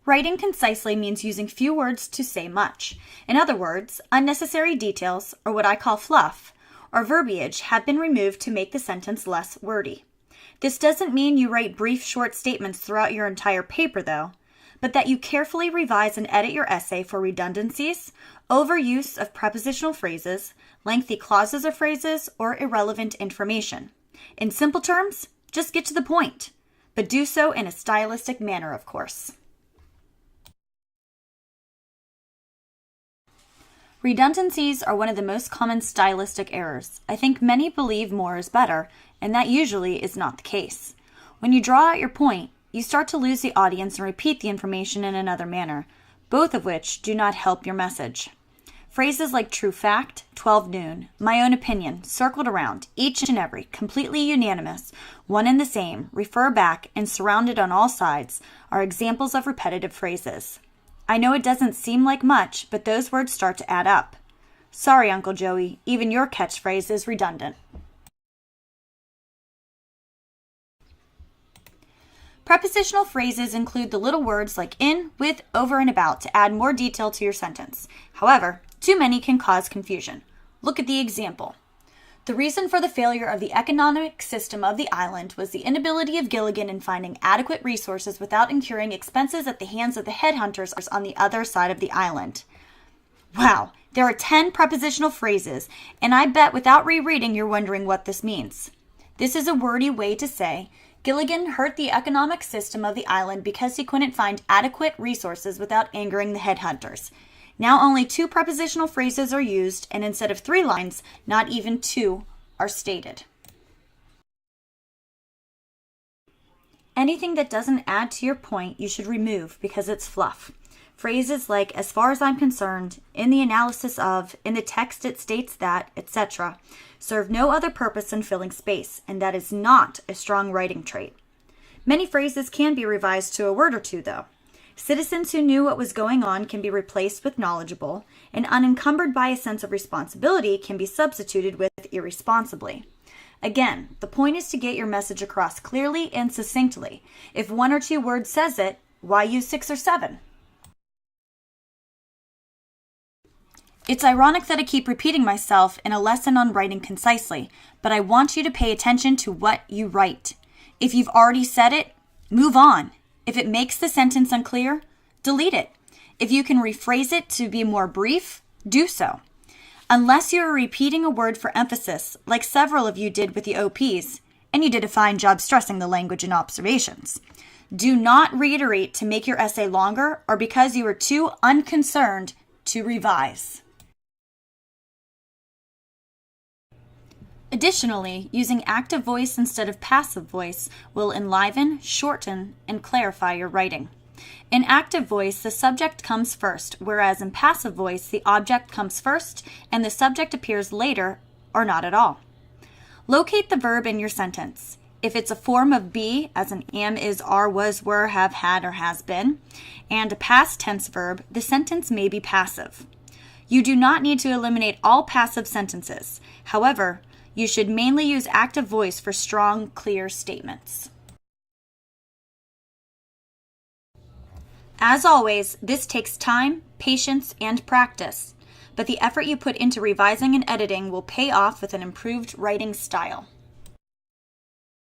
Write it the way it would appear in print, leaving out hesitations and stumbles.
Writing concisely means using few words to say much. In other words, unnecessary details, or what I call fluff, or verbiage have been removed to make the sentence less wordy. This doesn't mean you write brief, short statements throughout your entire paper, though, but that you carefully revise and edit your essay for redundancies, overuse of prepositional phrases, lengthy clauses or phrases, or irrelevant information. In simple terms, just get to the point, but do so in a stylistic manner, of course. Redundancies are one of the most common stylistic errors. I think many believe more is better, and that usually is not the case. When you draw out your point, you start to lose the audience and repeat the information in another manner, both of which do not help your message. Phrases like true fact, 12 noon, my own opinion, circled around, each and every, completely unanimous, one and the same, refer back, and surrounded on all sides are examples of repetitive phrases. I know it doesn't seem like much, but those words start to add up. Sorry, Uncle Joey, even your catchphrase is redundant. Prepositional phrases include the little words like in, with, over, and about to add more detail to your sentence. However, too many can cause confusion. Look at the example. The reason for the failure of the economic system of the island was the inability of Gilligan in finding adequate resources without incurring expenses at the hands of the headhunters on the other side of the island. Wow, there are 10 prepositional phrases, and I bet without rereading you're wondering what this means. This is a wordy way to say Gilligan hurt the economic system of the island because he couldn't find adequate resources without angering the headhunters. Now only 2 prepositional phrases are used, and instead of 3 lines, not even 2 are stated. Anything that doesn't add to your point you should remove because it's fluff. Phrases like, as far as I'm concerned, in the analysis of, in the text it states that, etc., serve no other purpose than filling space, and that is not a strong writing trait. Many phrases can be revised to a word or two, though. Citizens who knew what was going on can be replaced with knowledgeable, and unencumbered by a sense of responsibility can be substituted with irresponsibly. Again, the point is to get your message across clearly and succinctly. If 1 or 2 words says it, why use 6 or 7? It's ironic that I keep repeating myself in a lesson on writing concisely, but I want you to pay attention to what you write. If you've already said it, move on. If it makes the sentence unclear, delete it. If you can rephrase it to be more brief, do so. Unless you are repeating a word for emphasis, like several of you did with the OPs, and you did a fine job stressing the language and observations. Do not reiterate to make your essay longer or because you are too unconcerned to revise. Additionally, using active voice instead of passive voice will enliven, shorten, and clarify your writing. In active voice, the subject comes first, whereas in passive voice, the object comes first and the subject appears later or not at all. Locate the verb in your sentence. If it's a form of be, as in am, is, are, was, were, have, had, or has been, and a past tense verb, the sentence may be passive. You do not need to eliminate all passive sentences. However, you should mainly use active voice for strong, clear statements. As always, this takes time, patience, and practice, but the effort you put into revising and editing will pay off with an improved writing style.